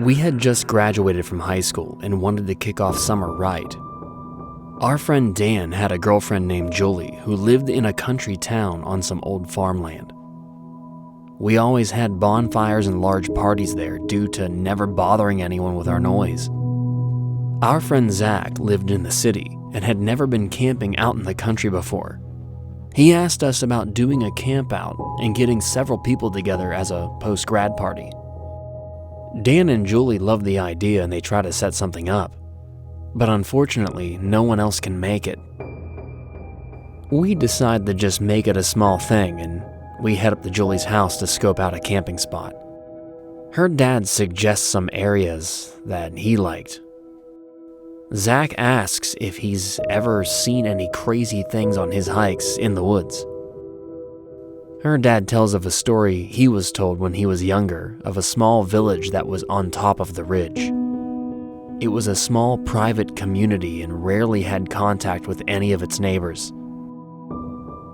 We had just graduated from high school and wanted to kick off summer right. Our friend Dan had a girlfriend named Julie who lived in a country town on some old farmland. We always had bonfires and large parties there due to never bothering anyone with our noise. Our friend Zach lived in the city and had never been camping out in the country before. He asked us about doing a camp out and getting several people together as a post-grad party. Dan and Julie loved the idea and they tried to set something up, but unfortunately, no one else can make it. We decided to just make it a small thing and we head up to Julie's house to scope out a camping spot. Her dad suggests some areas that he liked. Zach asks if he's ever seen any crazy things on his hikes in the woods. Her dad tells of a story he was told when he was younger of a small village that was on top of the ridge. It was a small private community and rarely had contact with any of its neighbors.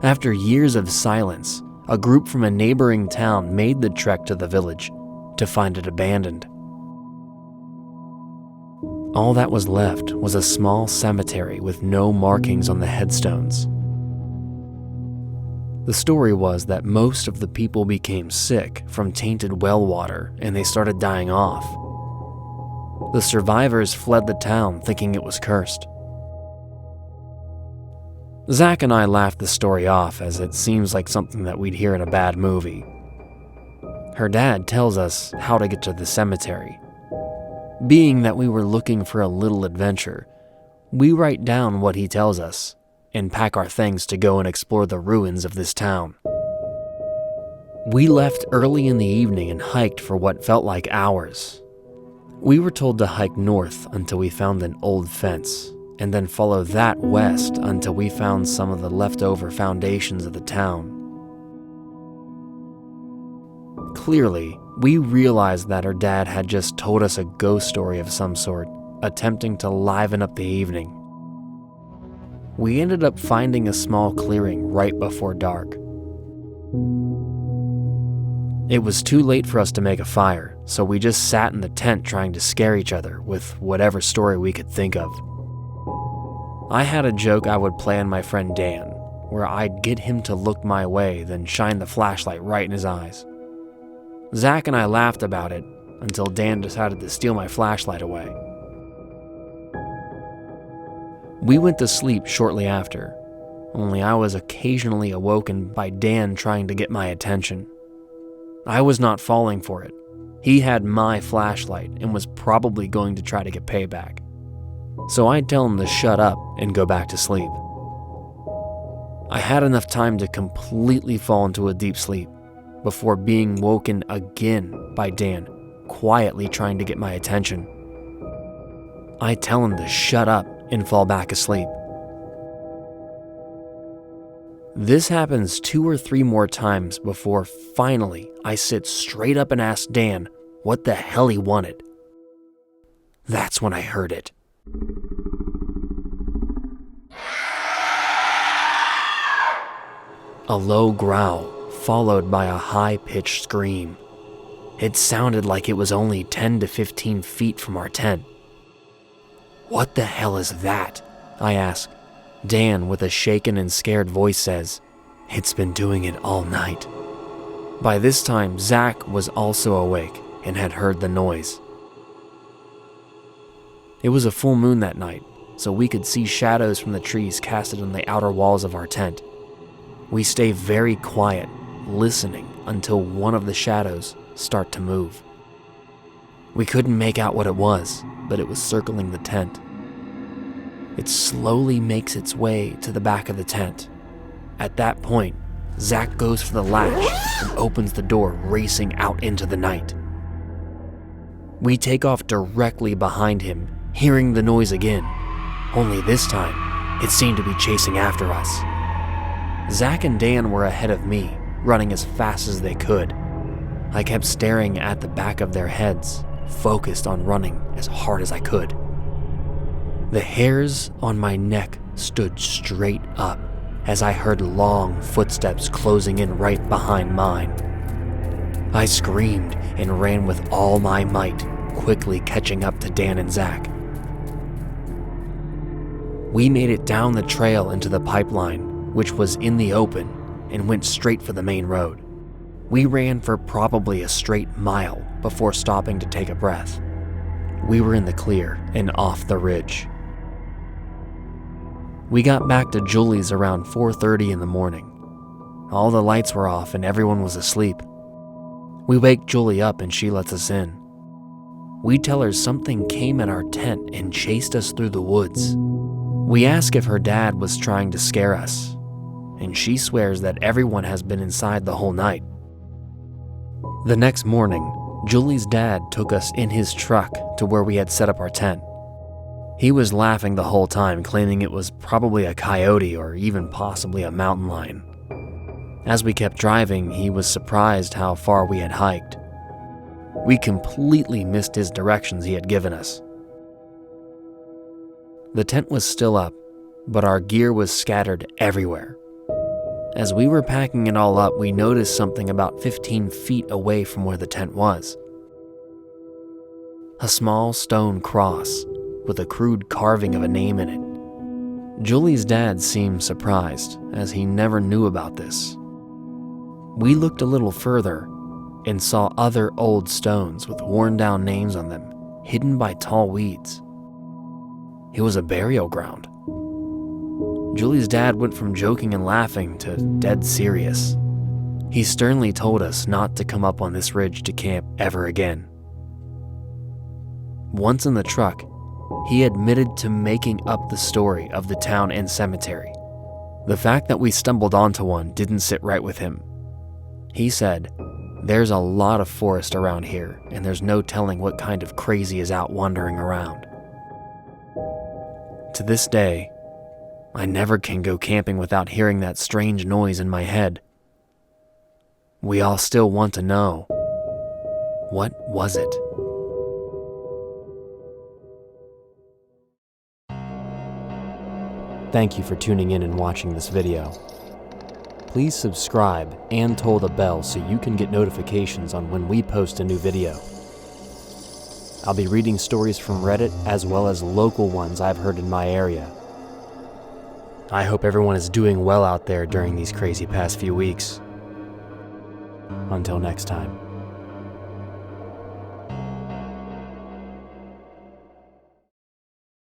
After years of silence, a group from a neighboring town made the trek to the village to find it abandoned. All that was left was a small cemetery with no markings on the headstones. The story was that most of the people became sick from tainted well water and they started dying off. The survivors fled the town thinking it was cursed. Zach and I laughed the story off as it seems like something that we'd hear in a bad movie. Her dad tells us how to get to the cemetery. Being that we were looking for a little adventure, we write down what he tells us and pack our things to go and explore the ruins of this town. We left early in the evening and hiked for what felt like hours. We were told to hike north until we found an old fence, and then follow that west until we found some of the leftover foundations of the town. Clearly, we realized that her dad had just told us a ghost story of some sort, attempting to liven up the evening. We ended up finding a small clearing right before dark. It was too late for us to make a fire, so we just sat in the tent trying to scare each other with whatever story we could think of. I had a joke I would play on my friend Dan, where I'd get him to look my way, then shine the flashlight right in his eyes. Zach and I laughed about it until Dan decided to steal my flashlight away. We went to sleep shortly after, only I was occasionally awoken by Dan trying to get my attention. I was not falling for it. He had my flashlight and was probably going to try to get payback. So I'd tell him to shut up and go back to sleep. I had enough time to completely fall into a deep sleep before being woken again by Dan, quietly trying to get my attention. I tell him to shut up and fall back asleep. This happens 2 or 3 more times before finally I sit straight up and ask Dan what the hell he wanted. That's when I heard it. A low growl followed by a high-pitched scream. It sounded like it was only 10 to 15 feet from our tent. "What the hell is that?" I ask. Dan, with a shaken and scared voice, says, "It's been doing it all night." By this time, Zach was also awake and had heard the noise. It was a full moon that night, so we could see shadows from the trees casted on the outer walls of our tent. We stay very quiet, listening until one of the shadows start to move. We couldn't make out what it was, but it was circling the tent. It slowly makes its way to the back of the tent. At that point, Zach goes for the latch and opens the door, racing out into the night. We take off directly behind him, hearing the noise again. Only this time, it seemed to be chasing after us. Zach and Dan were ahead of me, running as fast as they could. I kept staring at the back of their heads, focused on running as hard as I could. The hairs on my neck stood straight up as I heard long footsteps closing in right behind mine. I screamed and ran with all my might, quickly catching up to Dan and Zach. We made it down the trail into the pipeline, which was in the open, and went straight for the main road. We ran for probably a straight mile before stopping to take a breath. We were in the clear and off the ridge. We got back to Julie's around 4:30 in the morning. All the lights were off and everyone was asleep. We wake Julie up and she lets us in. We tell her something came in our tent and chased us through the woods. We ask if her dad was trying to scare us, and she swears that everyone has been inside the whole night. The next morning, Julie's dad took us in his truck to where we had set up our tent. He was laughing the whole time, claiming it was probably a coyote or even possibly a mountain lion. As we kept driving, he was surprised how far we had hiked. We completely missed his directions he had given us. The tent was still up, but our gear was scattered everywhere. As we were packing it all up, we noticed something about 15 feet away from where the tent was. A small stone cross with a crude carving of a name in it. Julie's dad seemed surprised, as he never knew about this. We looked a little further and saw other old stones with worn-down names on them, hidden by tall weeds. It was a burial ground. Julie's dad went from joking and laughing to dead serious. He sternly told us not to come up on this ridge to camp ever again. Once in the truck, he admitted to making up the story of the town and cemetery. The fact that we stumbled onto one didn't sit right with him. He said, "There's a lot of forest around here, and there's no telling what kind of crazy is out wandering around." To this day, I never can go camping without hearing that strange noise in my head. We all still want to know, what was it? Thank you for tuning in and watching this video. Please subscribe and toll the bell so you can get notifications on when we post a new video. I'll be reading stories from Reddit as well as local ones I've heard in my area. I hope everyone is doing well out there during these crazy past few weeks. Until next time.